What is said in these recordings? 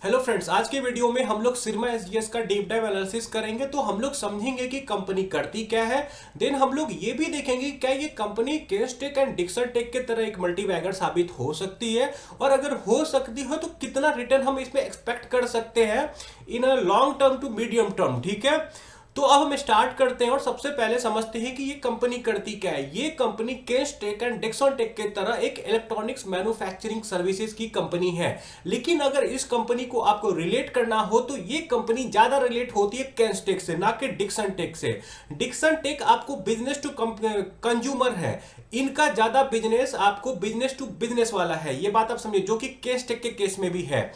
Hello friends, आज के video में हम लोग सिरमा एसजीएस का डीप डाइव एनालिसिस करेंगे। तो हम लोग समझेंगे कि कंपनी करती क्या है। देन हम लोग ये भी देखेंगे क्या ये कंपनी केसटेक एंड डिक्सन टेक के तरह एक मल्टीबैगर साबित हो सकती है, और अगर हो सकती हो तो कितना रिटर्न हम इसमें एक्सपेक्ट कर सकते हैं in a long term to medium term. ठीक है, तो अब हम स्टार्ट करते हैं और सबसे पहले समझते हैं कि ये कंपनी करती क्या है। ये कंपनी केसटेक एंड डिक्सन टेक के तरह एक इलेक्ट्रॉनिक्स मैन्युफैक्चरिंग सर्विसेज की कंपनी है। लेकिन अगर इस कंपनी को आपको रिलेट करना हो तो ये कंपनी ज्यादा रिलेट होती है केसटेक से, ना कि डिक्सन टेक से। डिक्सन टेक आपको बिजनेस टू कंज्यूमर है, इनका ज्यादा बिजनेस आपको बिजनेस टू बिजनेस वाला है। ये बात आप समझिए, जो कि केसटेक के केस में भी है।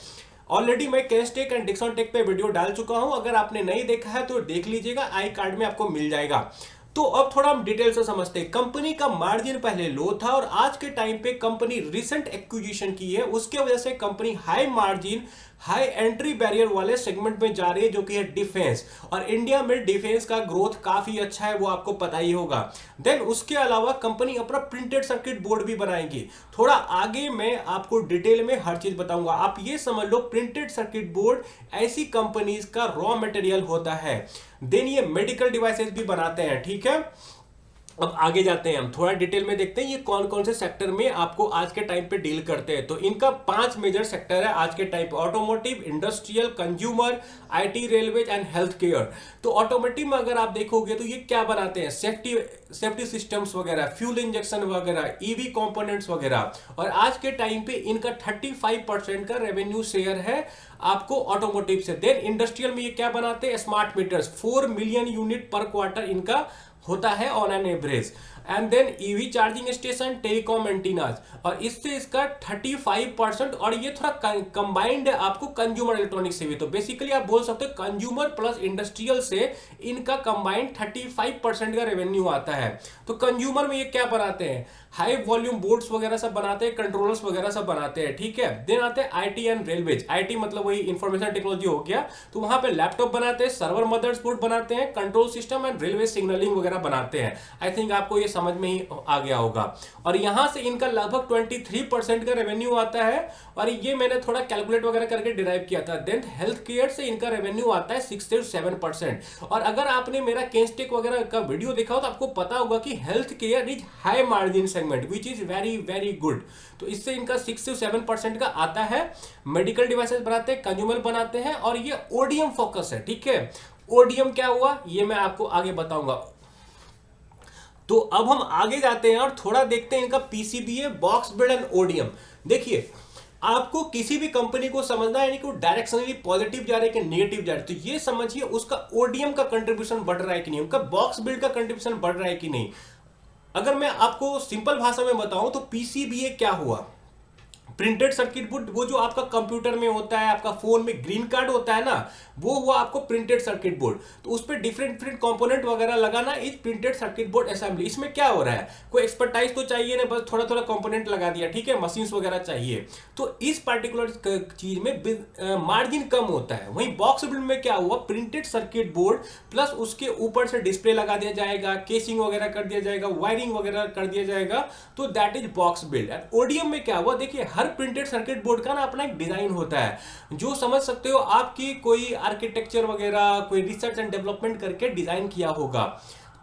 ऑलरेडी मैं केसटेक एंड डिक्सन टेक पे वीडियो डाल चुका हूं, अगर आपने नहीं देखा है तो देख लीजिएगा, आई कार्ड में आपको मिल जाएगा। तो अब थोड़ा हम डिटेल से समझते हैं। कंपनी का मार्जिन पहले लो था और आज के टाइम पे कंपनी रिसेंट एक्विजिशन की है, उसके वजह से company high margin high entry barrier वाले सेगमेंट में जा रही है, जो कि है डिफेंस। और इंडिया में डिफेंस का ग्रोथ काफी अच्छा है, वो आपको पता ही होगा। देन उसके अलावा कंपनी अपना प्रिंटेड सर्किट बोर्ड भी बनाएगी। थोड़ा आगे मैं आपको डिटेल में हर चीज बताऊंगा। आप ये समझ लो, प्रिंटेड सर्किट बोर्ड ऐसी कंपनीज का रॉ मटेरियल होता है। देन ये मेडिकल डिवाइसेस भी बनाते हैं। ठीक है, अब आगे जाते हैं, हम थोड़ा डिटेल में देखते हैं ये कौन कौन से सेक्टर में आपको आज के टाइम पे डील करते हैं। तो इनका 5 मेजर सेक्टर है आज के टाइम पे: automotive, industrial, consumer, IT, railways and health care. तो ऑटोमोटिव में अगर आप देखोगे तो ये क्या बनाते हैं, सेफ्टी सिस्टम्स वगैरह, फ्यूल इंजेक्शन वगैरह, ईवी कंपोनेंट्स वगैरह। और आज के टाइम पे इनका 35% का रेवेन्यू शेयर है आपको ऑटोमोटिव से। देन इंडस्ट्रियल में ये क्या बनाते हैं, smart meters, 4 million unit per quarter इनका होता है on an average. And then EV charging station, telecom antennas, और इससे इसका 35%। और ये थोड़ा कंबाइंड है आपको कंज्यूमर इलेक्ट्रॉनिक्स से भी। तो बेसिकली आप बोल सकते हो कंज्यूमर प्लस इंडस्ट्रियल से इनका कंबाइंड 35% का रेवेन्यू आता है। तो कंज्यूमर में ये क्या बनाते हैं, हाई वॉल्यूम बोर्ड्स वगैरह सब बनाते हैं, कंट्रोलर्स वगैरह सब बनाते हैं। ठीक है, देन आते हैं आईटी एंड रेलवेज। आईटी मतलब वही इंफॉर्मेशन टेक्नोलॉजी हो गया, तो वहां पे लैपटॉप बनाते हैं, सर्वर मदरबोर्ड बनाते हैं, control system and railway signalling वगैरह बनाते हैं। आई थिंक आपको ये समझ में ही आ गया होगा। और यहां से इनका लगभग 23% का रेवेन्यू आता है, और ये मैंने थोड़ा कैलकुलेट वगैरह करके डिराइव किया था। देन हेल्थ केयर से इनका रेवेन्यू आता है 6 से 7%। और अगर आपने मेरा केसटेक वगैरह का वीडियो देखा हो तो आपको पता होगा कि health care is high margin segment which is very very good. तो इससे इनका 6 से 7% का आता है। मेडिकल डिवाइसेस बनाते हैं, कंज्यूमर बनाते हैं, और ये ओडीएम फोकस है। ठीक है, ओडीएम क्या हुआ ये मैं आपको आगे बताऊंगा। तो अब हम आगे जाते हैं और थोड़ा देखते हैं इनका पीसीबीए, बॉक्स बिल्ड एंड ओडीएम। देखिए, आपको किसी भी कंपनी को समझना है, यानी कि वो डायरेक्शनली पॉजिटिव जा रहा है कि नेगेटिव जा रहा है, तो ये समझिए उसका ओडीएम का कंट्रीब्यूशन बढ़ रहा है कि नहीं, उनका बॉक्स बिल्ड का कंट्रीब्यूशन बढ़ रहा है कि नहीं। अगर मैं आपको सिंपल भाषा में बताऊं तो पीसीबीए क्या हुआ, प्रिंटेड सर्किट बोर्ड, वो जो आपका कंप्यूटर में होता है, आपका फोन में ग्रीन कार्ड होता है ना, वो हुआ आपको प्रिंटेड सर्किट बोर्ड। तो उस पर डिफरेंट डिफरेंट कंपोनेंट वगैरह लगाना is printed circuit board assembly. इसमें क्या हो रहा है, कोई एक्सपर्टाइज तो चाहिए ना, बस थोड़ा थोड़ा कंपोनेंट लगा दिया। ठीक है, मशीन्स वगैरह चाहिए, तो इस पार्टिकुलर चीज में मार्जिन कम होता है। वहीं बॉक्स बिल्ड में क्या हुआ, प्रिंटेड सर्किट बोर्ड प्लस उसके ऊपर से डिस्प्ले लगा दिया जाएगा, केसिंग वगैरह कर दिया जाएगा, वायरिंग वगैरह कर दिया जाएगा, तो that is box build. And ODM में क्या हुआ, देखिए हर प्रिंटेड सर्किट बोर्ड का ना अपना एक डिजाइन होता है, जो समझ सकते हो आपकी कोई आर्किटेक्चर वगैरह, कोई रिसर्च एंड डेवलपमेंट करके डिजाइन किया होगा।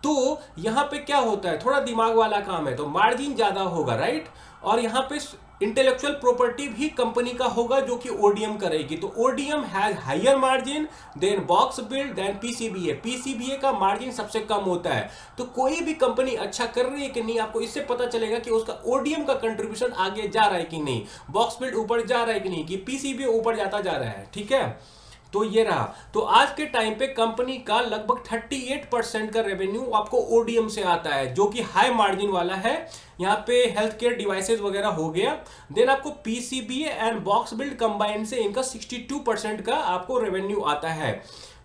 तो यहां पे क्या होता है, थोड़ा दिमाग वाला काम है, तो मार्जिन ज्यादा होगा, राइट। और यहां पे इंटेलेक्चुअल प्रॉपर्टी भी कंपनी का होगा जो कि ओडीएम करेगी। तो ODM has higher margin than box build than PCBA. PCBA का मार्जिन सबसे कम होता है। तो कोई भी कंपनी अच्छा कर रही है कि नहीं, आपको इससे पता चलेगा कि उसका ओडीएम का कंट्रीब्यूशन आगे जा रहा है कि नहीं, बॉक्स बिल्ड ऊपर जा रहा है कि नहीं, कि पीसीबीए ऊपर जाता जा रहा है। ठीक है, तो ये रहा। तो आज के टाइम पे कंपनी का लगभग 38% का रेवेन्यू आपको ओडीएम से आता है, जो कि हाई मार्जिन वाला है। यहाँ पे हेल्थ केयर डिवाइसेस वगैरह हो गया। देन आपको पीसीबीए एंड बॉक्स बिल्ड कंबाइन से इनका 62% का आपको रेवेन्यू आता है।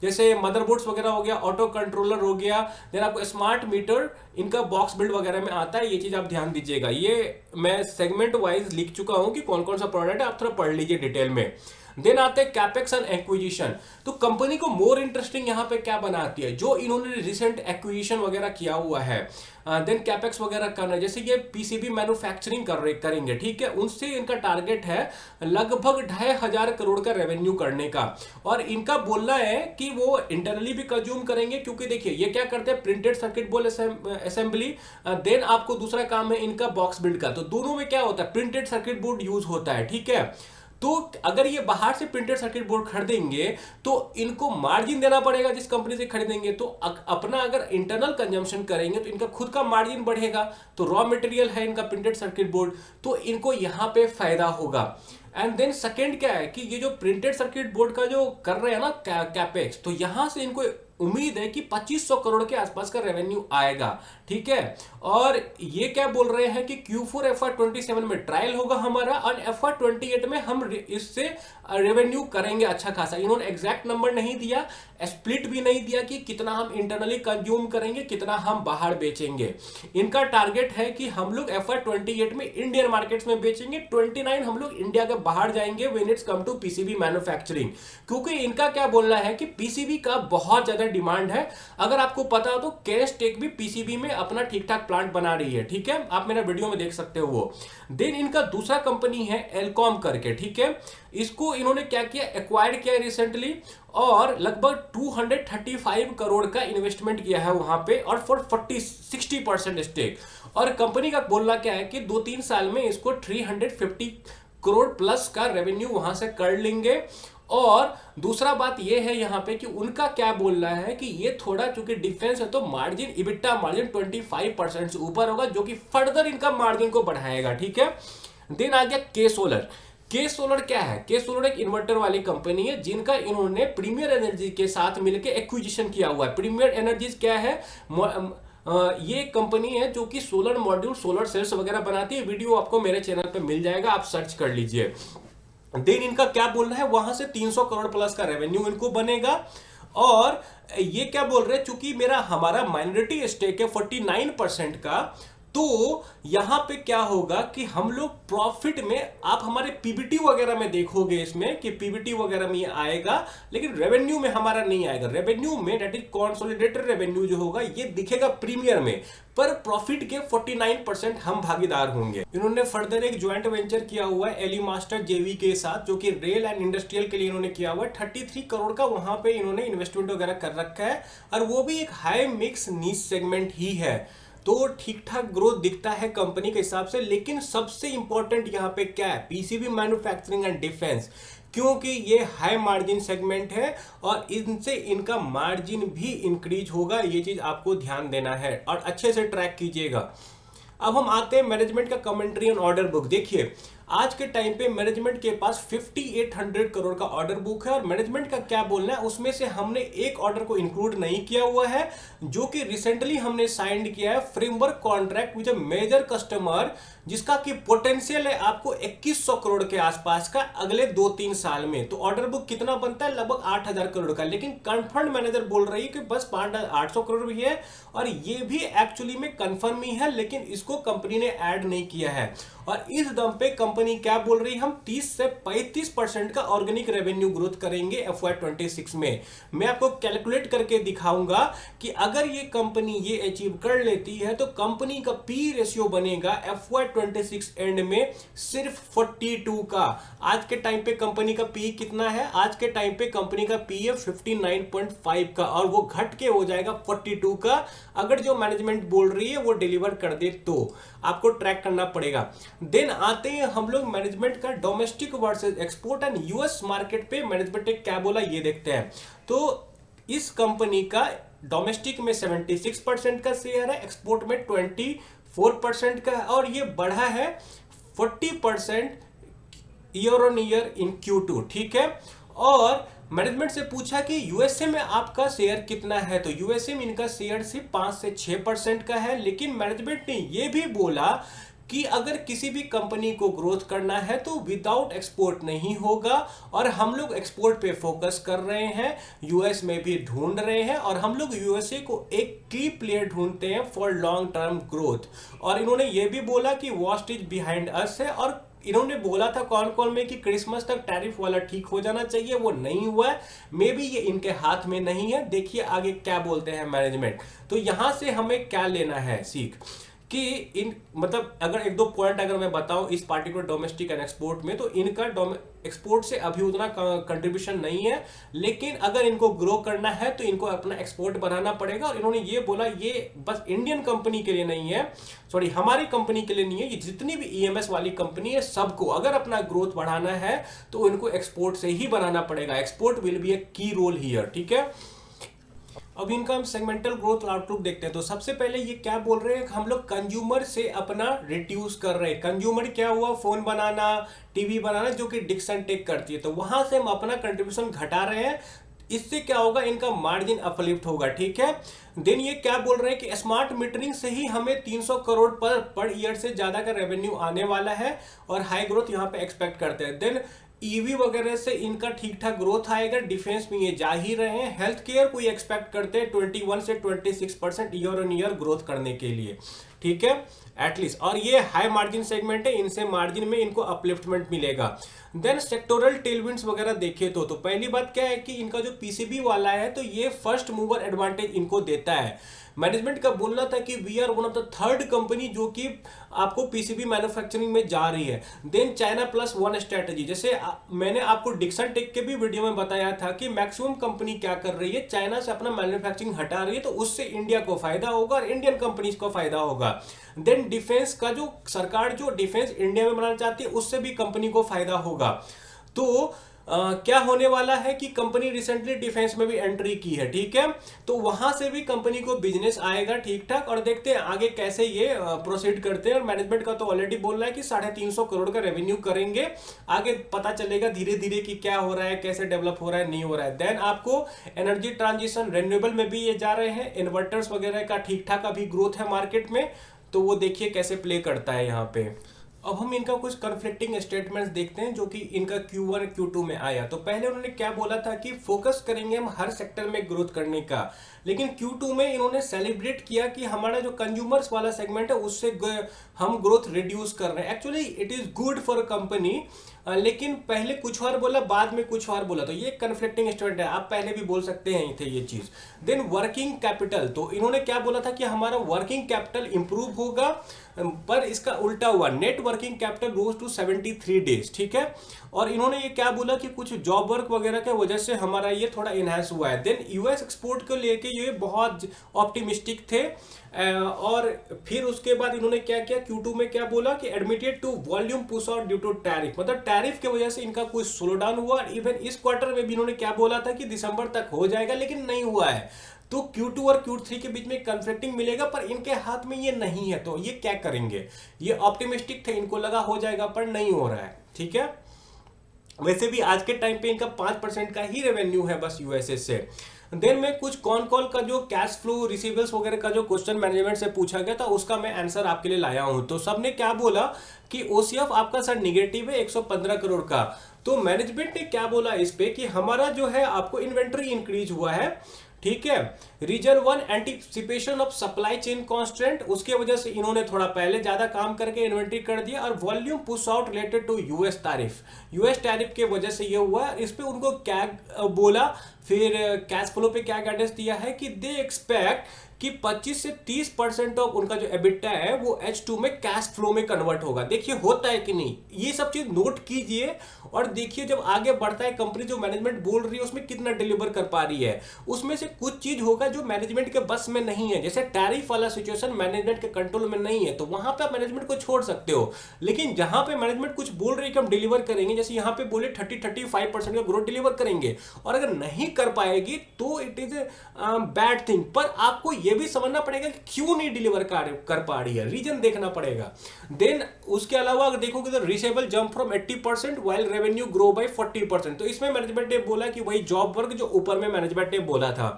जैसे मदरबोर्ड्स वगैरह हो गया, ऑटो कंट्रोलर हो गया, देन आपको स्मार्ट मीटर इनका बॉक्स बिल्ड वगैरह में आता है। ये चीज आप ध्यान दीजिएगा, ये मैं सेगमेंट वाइज लिख चुका हूं कि कौन कौन सा प्रोडक्ट है, आप थोड़ा पढ़ लीजिए डिटेल में। देन आते हैं कैपेक्स एंड एक्विजिशन। तो कंपनी को मोर इंटरेस्टिंग यहाँ पे क्या बनाती है, जो इन्होंने रिसेंट एक्विजिशन वगैरह किया हुआ है, देन कैपेक्स वगैरह करना, जैसे ये पीसीबी मैन्युफैक्चरिंग करेंगे, ठीक है, उनसे इनका टारगेट है लगभग 2500 करोड़ का रेवेन्यू करने का। और इनका बोलना है कि वो इंटरनली भी कंज्यूम करेंगे, क्योंकि देखिए ये क्या करते हैं, printed circuit board assembly, then आपको दूसरा काम है इनका बॉक्स बिल्ड का। तो दोनों में क्या होता है, प्रिंटेड सर्किट बोर्ड यूज होता है, ठीक है। तो अगर ये बाहर से प्रिंटेड सर्किट बोर्ड खरीदेंगे तो इनको मार्जिन देना पड़ेगा, जिस कंपनी से खरीदेंगे। तो अपना अगर इंटरनल कंजम्पशन करेंगे तो इनका खुद का मार्जिन बढ़ेगा। तो रॉ मटेरियल है इनका प्रिंटेड सर्किट बोर्ड, तो इनको यहां पे फायदा होगा। एंड देन सेकेंड क्या है कि ये जो प्रिंटेड सर्किट बोर्ड का जो कर रहे हैं ना कैपेक्स, तो यहां से इनको उम्मीद है कि 2500 करोड़ के आसपास का रेवेन्यू आएगा, ठीक है। और ये क्या बोल रहे हैं कि Q4 FY27 में ट्रायल होगा हमारा, और FY28 में हम इससे रेवेन्यू करेंगे अच्छा खासा। इन्होंने एग्जैक्ट नंबर नहीं दिया, स्प्लिट भी नहीं दिया कि कितना हम इंटरनली कंज्यूम करेंगे, कितना हम बाहर बेचेंगे। इनका टारगेट है कि हम लोग FY28 में इंडियन मार्केट्स में बेचेंगे, 29 हम लोग इंडिया के बाहर जाएंगे when it's come to PCB manufacturing. क्योंकि इनका क्या बोलना है कि पीसीबी का बहुत ज्यादा डिमांड है। अगर आपको पता हो तो केस्टेक भी पीसीबी में अपना ठीक ठाक प्लांट बना रही है, ठीक है, आप मेरा वीडियो में देख सकते हो वो। देन इनका दूसरा कंपनी है एलकॉम करके, ठीक है, इसको इन्होंने क्या किया, एक्वायर्ड किया रिसेंटली, और लगभग 235 करोड़ का इन्वेस्टमेंट किया है वहां पे, और फॉर 60% स्टेक। और कंपनी का बोलना क्या है कि 2-3 साल में इसको 350 करोड़ प्लस का रेवेन्यू वहां से कर लेंगे। और दूसरा बात यह है यहां पे कि उनका क्या बोलना है कि ये थोड़ा चूंकि डिफेंस है तो मार्जिन, इबिटा मार्जिन 25% से ऊपर होगा, जो कि फर्दर इनका मार्जिन को बढ़ाएगा, ठीक है। देन आ गया के सोलर क्या है, के सोलर एक इन्वर्टर वाली कंपनी है जिनका इन्होंने प्रीमियर एनर्जी के साथ मिलकर एक्विजिशन किया हुआ है। प्रीमियर एनर्जीज क्या है, ये कंपनी है जो कि सोलर मॉड्यूल, सोलर सेल्स वगैरह बनाती है। वीडियो आपको मेरे चैनल पे मिल जाएगा, आप सर्च कर लीजिए। देन इनका क्या बोलना है, वहां से 300 करोड़ प्लस का रेवेन्यू इनको बनेगा। और ये क्या बोल रहे हैं, चूंकि हमारा माइनॉरिटी स्टेक है 49% का, तो यहां पे क्या होगा कि हम लोग प्रॉफिट में, आप हमारे पीबीटी वगैरह में देखोगे इसमें कि पीबीटी वगैरह में ये आएगा, लेकिन रेवेन्यू में हमारा नहीं आएगा। रेवेन्यू में दैट इज कंसोलिडेटेड रेवेन्यू जो होगा ये दिखेगा प्रीमियर में, पर प्रॉफिट के 49% हम भागीदार होंगे। इन्होंने फर्दर एक ज्वाइंट वेंचर किया हुआ है एली मास्टर जेवी के साथ, जो कि रेल एंड इंडस्ट्रियल के लिए इन्होंने किया हुआ है। 33 करोड़ का वहां पे इन्होंने इन्वेस्टमेंट वगैरह कर रखा है, और वो भी एक हाई मिक्स नीच सेगमेंट ही है। तो ठीक ठाक ग्रोथ दिखता है कंपनी के हिसाब से। लेकिन सबसे इंपॉर्टेंट यहां पे क्या है, पीसीबी मैन्युफैक्चरिंग एंड डिफेंस, क्योंकि ये हाई मार्जिन सेगमेंट है और इनसे इनका मार्जिन भी इंक्रीज होगा, ये चीज आपको ध्यान देना है और अच्छे से ट्रैक कीजिएगा। अब हम आते हैं मैनेजमेंट का कमेंट्री ऑन ऑर्डर बुक। देखिए आज के टाइम पे मैनेजमेंट के पास 5800 करोड़ का ऑर्डर बुक है, और मैनेजमेंट का क्या बोलना है, उसमें से हमने एक ऑर्डर को इंक्लूड नहीं किया हुआ है, जो कि रिसेंटली हमने साइन किया है framework contract with a major customer, जिसका कि पोटेंशियल है आपको 2100 करोड़ के आसपास का अगले 2-3 साल में। तो ऑर्डर बुक कितना बनता है, लगभग 8000 करोड़ का। लेकिन कंफर्म मैनेजर बोल रही है कि बस 800 करोड़ भी है, और ये भी एक्चुअली में कंफर्म ही है, लेकिन इसको कंपनी ने ऐड नहीं किया है। और इस दम पे कंपनी क्या बोल रही है, हम 30 से 35% का ऑर्गेनिक रेवेन्यू ग्रोथ करेंगे FY26 में। मैं आपको कैलकुलेट करके दिखाऊंगा कि अगर ये कंपनी ये अचीव कर लेती है तो कंपनी का पी रेशियो बनेगा FY26 एंड में सिर्फ 42 का। आज के टाइम पे कंपनी का पी कितना है, आज के टाइम पे कंपनी का पी है 59.5 का, और वो घट के हो जाएगा 42 का, अगर जो मैनेजमेंट बोल रही है वो डिलीवर कर दे तो। आपको ट्रैक करना पड़ेगा। देन आते हैं हम लोग मैनेजमेंट का domestic versus export and US market पे मैनेजमेंट ने क्या बोला ये देखते हैं। तो इस कंपनी का डोमेस्टिक में 76% का शेयर है, एक्सपोर्ट में 24% का है, और ये बढ़ा है 40% year on year in Q2, ठीक है। और मैनेजमेंट से पूछा कि यूएसए में आपका शेयर कितना है, तो यूएसए में इनका शेयर सिर्फ 5 से 6% का है। लेकिन मैनेजमेंट ने यह भी बोला कि अगर किसी भी कंपनी को ग्रोथ करना है तो विदाउट एक्सपोर्ट नहीं होगा, और हम लोग एक्सपोर्ट पे फोकस कर रहे हैं, यूएस में भी ढूंढ रहे हैं, और हम लोग यूएसए को एक की प्लेयर ढूंढते हैं फॉर लॉन्ग टर्म ग्रोथ। और इन्होंने ये भी बोला कि वॉट इज बिहाइंड अस है, और इन्होंने बोला था कॉन कॉल में कि क्रिसमस तक टैरिफ वाला ठीक हो जाना चाहिए, वो नहीं हुआ है। मे बी ये इनके हाथ में नहीं है। देखिए आगे क्या बोलते हैं मैनेजमेंट। तो यहां से हमें क्या लेना है सीख कि इन मतलब अगर एक दो पॉइंट अगर मैं बताऊं इस पार्टिकुलर डोमेस्टिक एंड एक्सपोर्ट में, तो इनका एक्सपोर्ट से अभी उतना कंट्रीब्यूशन नहीं है, लेकिन अगर इनको ग्रो करना है तो इनको अपना एक्सपोर्ट बढ़ाना पड़ेगा। और इन्होंने ये बोला ये बस इंडियन कंपनी के लिए नहीं है, सॉरी हमारी कंपनी के लिए नहीं है, ये जितनी भी ईएमएस वाली कंपनी है सबको अगर अपना ग्रोथ बढ़ाना है तो इनको एक्सपोर्ट से ही बढ़ाना पड़ेगा। एक्सपोर्ट विल बी ए की रोल हियर, ठीक है। अब इनका हम सेगमेंटल ग्रोथ आउटलुक देखते हैं। तो सबसे पहले ये क्या बोल रहे हैं, हम लोग कंज्यूमर से अपना रिड्यूस कर रहे हैं। कंज्यूमर क्या हुआ, फोन बनाना, टीवी बनाना, जो कि डिक्सन टेक करती है, तो वहां से हम अपना कंट्रीब्यूशन घटा रहे हैं। इससे क्या होगा, इनका मार्जिन अपलिफ्ट होगा, ठीक है। देन ये क्या बोल रहे हैं कि स्मार्ट मीटरिंग से ही हमें 300 करोड़ पर ईयर से ज्यादा का रेवेन्यू आने वाला है और हाई ग्रोथ यहाँ पे एक्सपेक्ट करते हैं। देन ईवी वगैरह से इनका ठीक ठाक ग्रोथ आएगा, डिफेंस में ये जा ही रहे हैं। हेल्थ केयर को ये एक्सपेक्ट करते हैं 21 से 26% ईयर ऑन ईयर ग्रोथ करने के लिए, ठीक है एटलीस्ट। और ये हाई मार्जिन सेगमेंट है, इनसे मार्जिन में इनको अपलिफ्टमेंट मिलेगा। देन सेक्टोरल टेलविंड्स वगैरह देखे तो पहली बात क्या है कि इनका जो पीसीबी वाला है तो ये फर्स्ट मूवर एडवांटेज इनको देता है। मैनेजमेंट का बोलना था कि we are one of the third company जो कि आपको पीसीबी मैन्युफैक्चरिंग में जा रही है। Then China plus one strategy, जैसे मैंने आपको डिक्सन टेक के भी वीडियो में बताया था कि मैक्सिमम कंपनी क्या कर रही है, चाइना से अपना मैन्युफैक्चरिंग हटा रही है, तो उससे इंडिया को फायदा होगा और इंडियन कंपनीज को फायदा होगा। देन डिफेंस का जो सरकार जो डिफेंस इंडिया में बनाना चाहती है उससे भी कंपनी को फायदा होगा। तो क्या होने वाला है कि कंपनी रिसेंटली डिफेंस में भी एंट्री की है, ठीक है, तो वहां से भी कंपनी को बिजनेस आएगा ठीक ठाक। और देखते हैं आगे कैसे ये प्रोसीड करते हैं। और मैनेजमेंट का तो ऑलरेडी बोल रहा है कि 350 करोड़ का रेवेन्यू करेंगे। आगे पता चलेगा धीरे धीरे कि क्या हो रहा है, कैसे डेवलप हो रहा है, नहीं हो रहा है। देन आपको एनर्जी ट्रांजिशन रेन्यूएबल में भी ये जा रहे हैं, इन्वर्टर्स वगैरह का ठीक ठाक अभी ग्रोथ है मार्केट में, तो वो देखिए कैसे प्ले करता है यहाँ पे। अब हम इनका कुछ कन्फ्लिक्टिंग स्टेटमेंट्स देखते हैं जो कि इनका Q1 Q2 में आया। तो पहले उन्होंने क्या बोला था कि फोकस करेंगे हम हर सेक्टर में ग्रोथ करने का, लेकिन Q2 में इन्होंने सेलिब्रेट किया कि हमारा जो कंज्यूमर्स वाला सेगमेंट है उससे हम ग्रोथ रिड्यूस कर रहे हैं। Actually it is good for company, लेकिन पहले कुछ और बोला बाद में कुछ और बोला, तो ये कन्फ्लिक्टिंग स्टेटमेंट है, आप पहले भी बोल सकते हैं थे ये चीज। देन वर्किंग कैपिटल, तो इन्होंने क्या बोला था कि हमारा वर्किंग कैपिटल इंप्रूव होगा, पर इसका उल्टा हुआ, net working capital rose to 73 days, ठीक है। और इन्होंने ये क्या बोला कि कुछ जॉब वर्क वगैरह के वजह से हमारा ये थोड़ा इनहेंस हुआ है। देन यूएस एक्सपोर्ट को लेके ये बहुत ऑप्टिमिस्टिक थे। और फिर उसके बाद इन्होंने क्या किया, Q2 में क्या बोला कि admitted to volume push out due to tariff, मतलब टैरिफ की वजह से इनका कुछ स्लो डाउन हुआ। इवन इस क्वार्टर में भी इन्होंने क्या बोला था कि दिसंबर तक हो जाएगा, लेकिन नहीं हुआ है। तो Q2 और Q3 के बीच में कंफ्लिक्टिंग मिलेगा, पर इनके हाथ में ये नहीं है, तो ये क्या करेंगे। ये ऑप्टिमिस्टिक थे, इनको लगा हो जाएगा, पर नहीं हो रहा है, ठीक है। वैसे भी आज के टाइम पे इनका 5% का ही रेवेन्यू है बस यूएसए से। देन में कुछ कॉन कॉल का जो कैश फ्लो रिसीवेबल्स वगैरह का जो क्वेश्चन मैनेजमेंट से पूछा गया था उसका मैं आंसर आपके लिए लाया हूं। तो सबने क्या बोला कि ओसीएफ आपका सर निगेटिव है 115 करोड़ का। तो मैनेजमेंट ने क्या बोला इस पे कि हमारा जो है आपको इन्वेंट्री इंक्रीज हुआ है, ठीक है। Reason 1 anticipation of supply chain constant, उसके वजह से इन्होंने थोड़ा पहले ज्यादा काम करके इन्वेंट्री कर दिया। और volume push out related to US tariff, US tariff के वजह से ये हुआ। इस पे उनको क्या बोला, फिर कैश फ्लो पे क्या गाइडेंस दिया है कि दे एक्सपेक्ट कि 25 से 30% ऑफ उनका जो एबिटा है वो H2 में कैश फ्लो में कन्वर्ट होगा। देखिए होता है कि नहीं, ये सब चीज नोट कीजिए और देखिए जब आगे बढ़ता है कंपनी जो मैनेजमेंट बोल रही है उसमें कितना डिलीवर कर पा रही है। उसमें से कुछ चीज होगा जो मैनेजमेंट के बस में नहीं है, जैसे टैरिफ वाला सिचुएशन मैनेजमेंट के कंट्रोल में नहीं है, तो वहां पे आप मैनेजमेंट को छोड़ सकते हो। लेकिन जहां पे मैनेजमेंट कुछ बोल रही है कि हम डिलीवर करेंगे, जैसे यहाँ पे बोले 30-35% का ग्रोथ डिलीवर करेंगे, और अगर नहीं कर पाएगी तो इट इज बैड थिंग। पर आपको ये भी समझना पड़ेगा कि क्यों नहीं डिलीवर कर पा रही है, रीजन देखना पड़ेगा। देन उसके अलावा अगर देखोगे तो receivable jump from 80% while revenue grow by 40%। तो इसमें मैनेजमेंट ने बोला कि वही जॉब वर्क जो ऊपर में मैनेजमेंट ने बोला था।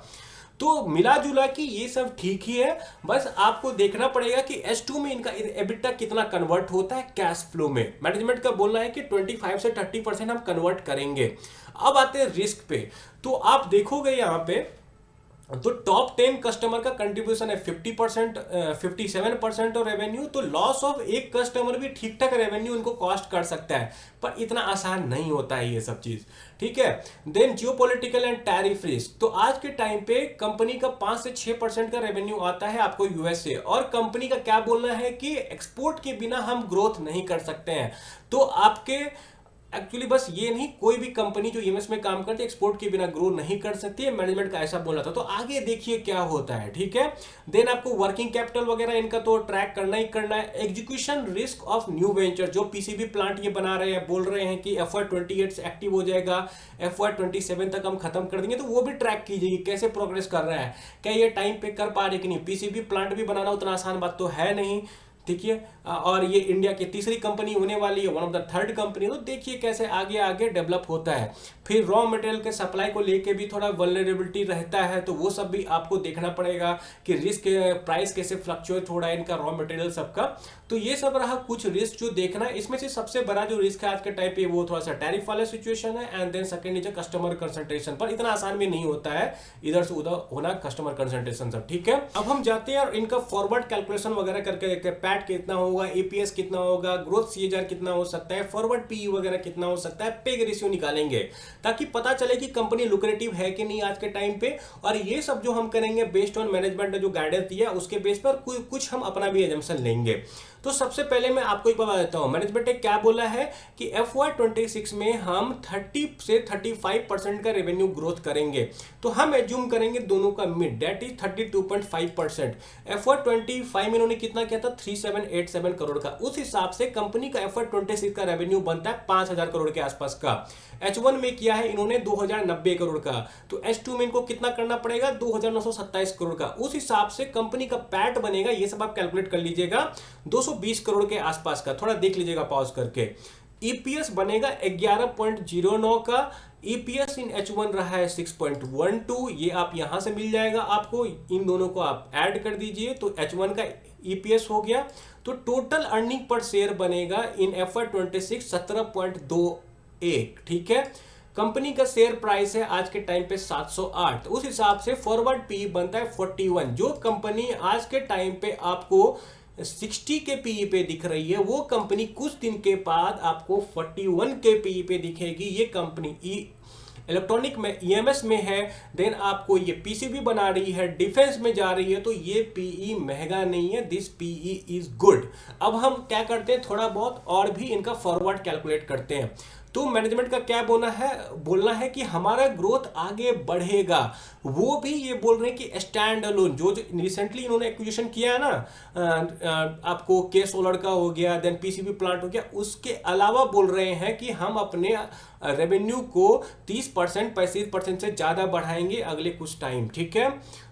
तो मिला जुला कि ये सब ठीक ही है, बस आपको देखना पड़ेगा कि H2 में इनका एबिटा कितना कन्वर्ट होता है कैश फ्लो में। मैनेजमेंट का बोलना है कि 25 से 30% हम कन्वर्ट करेंगे। अब आते हैं रिस्क पे। तो आप देखोगे यहाँ पे तो टॉप 10 कस्टमर का कंट्रीब्यूशन है 50%, 57% और रेवेन्यू, तो लॉस ऑफ एक कस्टमर भी ठीक ठाक रेवेन्यू इनको कॉस्ट कर सकता है, पर इतना आसान नहीं होता है ये सब चीज, ठीक है। Then geopolitical and tariff risk, तो आज के टाइम पे कंपनी का 5 से 6% का रेवेन्यू आता है आपको यूएस से, और कंपनी का क्या बोलना है कि एक्सपोर्ट के बिना हम ग्रोथ नहीं कर सकते हैं। तो आपके एक्चुअली बस ये नहीं, कोई भी कंपनी जो यूएस में काम करती है एक्सपोर्ट के बिना ग्रो नहीं कर सकती है, मैनेजमेंट का ऐसा बोला था। तो आगे देखिए क्या होता है, ठीक है। देन आपको वर्किंग कैपिटल वगैरह इनका तो ट्रैक करना ही करना है। Execution risk of new venture, जो पीसीबी प्लांट ये बना रहे हैं, बोल रहे हैं कि FY28 से एक्टिव हो जाएगा, FY27 तक हम खत्म कर देंगे, तो वो भी ट्रैक कीजिए कैसे प्रोग्रेस कर रहा है, क्या ये टाइम पे कर पा रहे कि नहीं। पीसीबी प्लांट भी बनाना उतना आसान बात तो है नहीं, ठीक है। और ये इंडिया की तीसरी कंपनी होने वाली है, one of the third company, तो देखिए कैसे आगे आगे डेवलप होता है। फिर रॉ मटेरियल के सप्लाई को लेके भी थोड़ा वल्नरेबिलिटी रहता है, तो वो सब भी आपको देखना पड़ेगा कि रिस्क प्राइस कैसे फ्लक्चुएट हो रहा है इनका रॉ मटेरियल सबका। तो ये सब रहा कुछ रिस्क जो देखना है। इसमें से सबसे बड़ा जो रिस्क है आज के टाइम पे वो थोड़ा सा टैरिफ वाला सिचुएशन है, and then second is customer concentration, पर इतना आसान भी नहीं होता है इधर से उधर होना कस्टमर कंसंट्रेशन सब, ठीक है। अब हम जाते हैं और इनका फॉरवर्ड कैलकुलेशन वगैरह करके देखते हैं, पैट कितना होगा, एपीएस कितना होगा, ग्रोथ सीएजीआर कितना हो सकता है, फॉरवर्ड पीई वगैरह कितना हो सकता है, पेग रेशियो निकालेंगे ताकि पता चले कि कंपनी लुक्रेटिव है कि नहीं आज के टाइम पे। और ये सब जो हम करेंगे बेस्ड ऑन मैनेजमेंट ने जो गाइडेंस दिया उसके बेस पर कुछ हम अपना भी एजम्पशन लेंगे। तो सबसे पहले मैं आपको एक बात बता देता हूं, मैनेजमेंट ने क्या बोला है कि FY26 में हम 30 से 35% का रेवेन्यू ग्रोथ करेंगे। तो हम एज्यूम करेंगे दोनों का मिड, दैट इज 32.5%। FY25 में इन्होंने कितना किया था, 3787 करोड़ का। उस हिसाब से कंपनी का FY26 का रेवेन्यू बनता है 5000 करोड़ के आसपास का। H1 में किया है इन्होंने 2090 करोड़ का, तो H2 में इनको कितना करना पड़ेगा, 2927 करोड़ का। उस हिसाब से कंपनी का पैट बनेगा, ये सब आप कैलकुलेट कर लीजिएगा, 220 करोड़ के आसपास का, थोड़ा देख लीजिएगा पॉज करके। ईपीएस बनेगा 11.09 का, ईपीएस इन H1 रहा है 6.12, ये आप यहां से मिल जाएगा आपको, इन दोनों को आप ऐड कर दीजिए तो H1 का ईपीएस हो गया। तो टोटल अर्निंग पर शेयर बनेगा इन FY26 17.21, ठीक है। कंपनी का शेयर प्राइस है आज के टाइम पे 708, उस हिसाब से फॉरवर्ड पी बनता है 41। जो कंपनी आज के टाइम पे आपको 60 के पीई पे दिख रही है, वो कंपनी कुछ दिन के बाद आपको 41 के पीई पे दिखेगी। ये कंपनी इलेक्ट्रॉनिक में ईएमएस में है, देन आपको ये पीसीबी बना रही है, डिफेंस में जा रही है, तो ये पीई महंगा नहीं है, दिस पीई इज गुड। अब हम क्या करते हैं, थोड़ा बहुत और भी इनका फॉरवर्ड कैलकुलेट करते हैं। तो मैनेजमेंट का क्या बोलना है कि हमारा ग्रोथ आगे बढ़ेगा। वो भी ये बोल रहे हैं कि स्टैंड अलोन, जो रिसेंटली इन्होंने एक्विजिशन किया है ना, आपको के सोलर का हो गया, देन पीसीबी प्लांट हो गया, उसके अलावा बोल रहे हैं कि हम अपने रेवेन्यू को 30% 35% से ज्यादा बढ़ाएंगे अगले कुछ टाइम, ठीक है।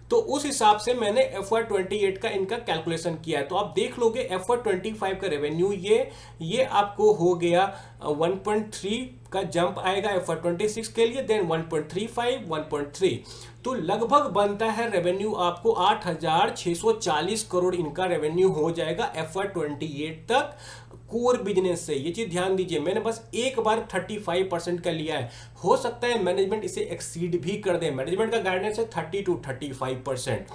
तो उस हिसाब से मैंने FY28 का इनका कैलकुलेशन किया है। तो आप देख लोगे FY25 का रेवेन्यू ये आपको हो गया 1.3 का जंप आएगा FY26 के लिए, देन 1.35 1.3, तो लगभग बनता है रेवेन्यू आपको 8640 करोड़ इनका रेवेन्यू हो जाएगा FY28 तक कोर बिजनेस से। ये चीज ध्यान दीजिए, मैंने बस एक बार 35% का लिया है, हो सकता है मैनेजमेंट इसे एक्सीड भी कर दे। मैनेजमेंट का गाइडेंस है 30 to 35%।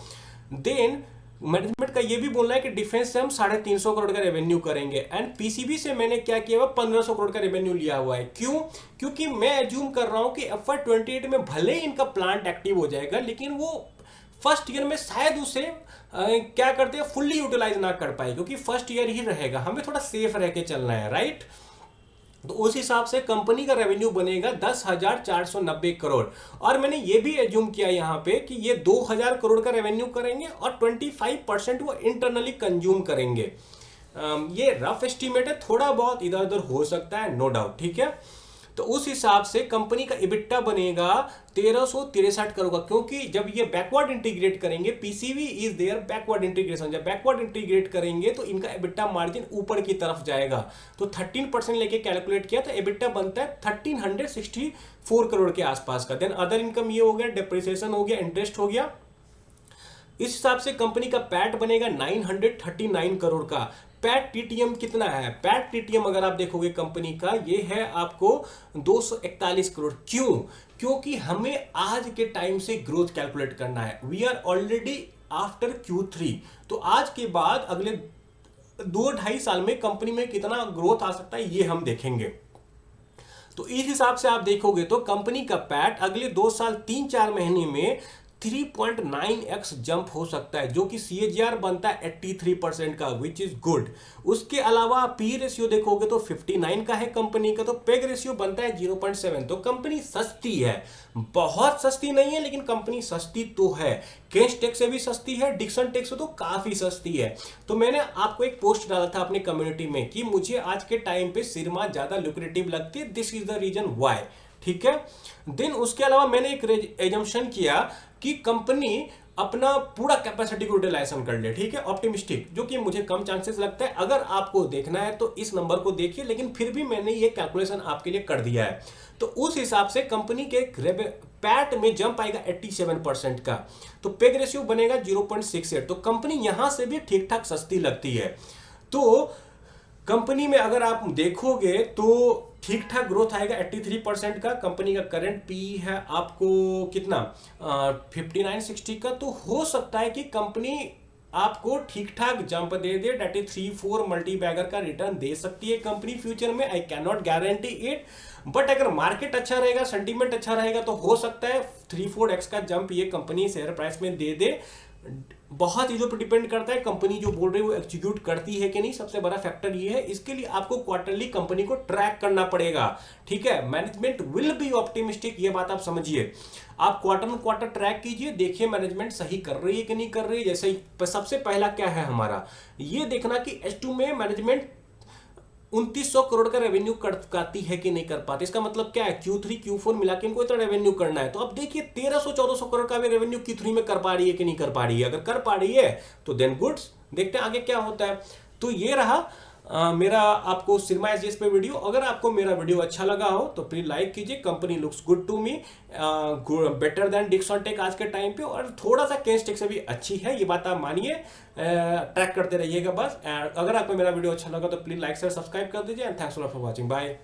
देन मैनेजमेंट का ये भी बोलना है कि डिफेंस से हम 350 करोड़ का रेवेन्यू करेंगे, एंड पीसीबी से मैंने क्या किया हुआ 1500 करोड़ का रेवेन्यू लिया हुआ है। क्यों? क्योंकि मैं एज्यूम कर रहा हूं कि FY28 में भले ही इनका प्लांट एक्टिव हो जाएगा, लेकिन वो फर्स्ट ईयर में शायद उसे क्या करते हैं, फुल्ली यूटिलाइज ना कर पाए, क्योंकि फर्स्ट ईयर ही रहेगा, हमें थोड़ा सेफ रह के चलना है, राइट। तो उस हिसाब से कंपनी का रेवेन्यू बनेगा 10,490 करोड़। और मैंने ये भी एज्यूम किया यहाँ पे कि ये 2000 करोड़ का रेवेन्यू करेंगे और 25% वो इंटरनली कंज्यूम करेंगे। ये रफ एस्टिमेट है, थोड़ा बहुत इधर उधर हो सकता है, नो डाउट, ठीक है। तो उस हिसाब से कंपनी का इबिट्टा बनेगा 1363 करोड़ का, क्योंकि जब ये बैकवर्ड इंटीग्रेट करेंगे, PCB is there backward integration, जब बैकवर्ड इंटीग्रेट करेंगे तो इनका इबिट्टा मार्जिन ऊपर की तरफ जाएगा। तो 13% लेके कैलकुलेट किया तो इबिट्टा बनता है 1364 करोड़ के आसपास का। देन अदर इनकम ये हो गया, डेप्रिसिएशन हो गया, इंटरेस्ट हो गया। इस हिसाब से कंपनी का पैट बनेगा 939 करोड़ का। पैट टीटीएम कितना है? पैट टीटीएम अगर आप देखोगे कंपनी का, ये है आपको 241 करोड़। क्यों? क्योंकि हमें आज के टाइम से ग्रोथ कैलकुलेट करना है। We are already after Q3, तो आज के बाद अगले 2-2.5 साल में कंपनी में कितना ग्रोथ आ सकता है ये हम देखेंगे। तो इस हिसाब से आप देखोगे तो कंपनी का पैट अगले 2 साल 3-4 महीने में 3.9x जंप हो सकता है, जो कि CAGR बनता है 83% का, विच इज गुड। उसके अलावा पी रेशियो देखोगे तो 59 का है कंपनी का, तो पेग रेशियो बनता है 0.7। तो कंपनी सस्ती है, बहुत सस्ती नहीं है लेकिन कंपनी सस्ती तो है। केस टेक से भी सस्ती है, डिक्सन टेक से तो काफी सस्ती है। तो मैंने आपको एक पोस्ट डाला था अपनी कम्युनिटी में कि मुझे आज के टाइम पे सिरमा ज्यादा लुक्रेटिव लगती है, this is the reason why. ठीक है। देन उसके अलावा मैंने एक एजम्पशन किया कि कंपनी अपना पूरा कैपेसिटी को यूटिलाइजेशन कर ले। ठीक है, ऑप्टिमिस्टिक, जो कि मुझे कम चांसेस लगता है। अगर आपको देखना है तो इस नंबर को देखिए, लेकिन फिर भी मैंने ये कैलकुलेशन आपके लिए कर दिया है। तो उस हिसाब से कंपनी के पैट में जंप आएगा 87% का, तो पेग रेशियो बनेगा 0.68। तो कंपनी यहां से भी ठीक ठाक सस्ती लगती है। तो कंपनी में अगर आप देखोगे तो ठीक ठाक ग्रोथ आएगा 83% का। कंपनी का करंट पी है आपको कितना 59-60 का। तो हो सकता है कि कंपनी आपको ठीक ठाक जंप दे दे, डेट इज 3-4 मल्टी बैगर का रिटर्न दे सकती है कंपनी फ्यूचर में। I can not guarantee it, but अगर मार्केट अच्छा रहेगा, सेंटीमेंट अच्छा रहेगा, तो हो सकता है 3-4x का जंप ये कंपनी शेयर प्राइस में दे दे। बहुत चीजों पर डिपेंड करता है कंपनी जो बोल रही है वो एग्जीक्यूट करती है कि नहीं, सबसे बड़ा फैक्टर ये है। इसके लिए आपको क्वार्टरली कंपनी को ट्रैक करना पड़ेगा। ठीक है, मैनेजमेंट विल बी ऑप्टिमिस्टिक, ये बात आप समझिए। आप क्वार्टर ट्रैक कीजिए, देखिए मैनेजमेंट सही कर रही है कि नहीं कर रही है। जैसे सबसे पहला क्या है हमारा, ये देखना कि H2 में मैनेजमेंट 2900 करोड़ का रेवेन्यू करती है कि नहीं कर पाती। इसका मतलब क्या है, Q3 Q4 मिला के इनको इतना रेवेन्यू करना है। तो अब देखिए 1300-1400 करोड़ का भी रेवेन्यू Q3 में कर पा रही है कि नहीं कर पा रही है। अगर कर पा रही है तो देन गुड्स, देखते हैं आगे क्या होता है। तो ये रहा मेरा आपको सिरमा एसजीएस पे वीडियो। अगर आपको मेरा वीडियो अच्छा लगा हो तो प्लीज लाइक कीजिए। Company looks good to me, better than Dixon tech आज के टाइम पे, और थोड़ा सा केस टेक से भी अच्छी है, ये बात आप मानिए। ट्रैक करते रहिएगा बस। अगर आपको मेरा वीडियो अच्छा लगा तो प्लीज लाइक शेयर सब्सक्राइब कर दीजिए। And thanks for watching, bye.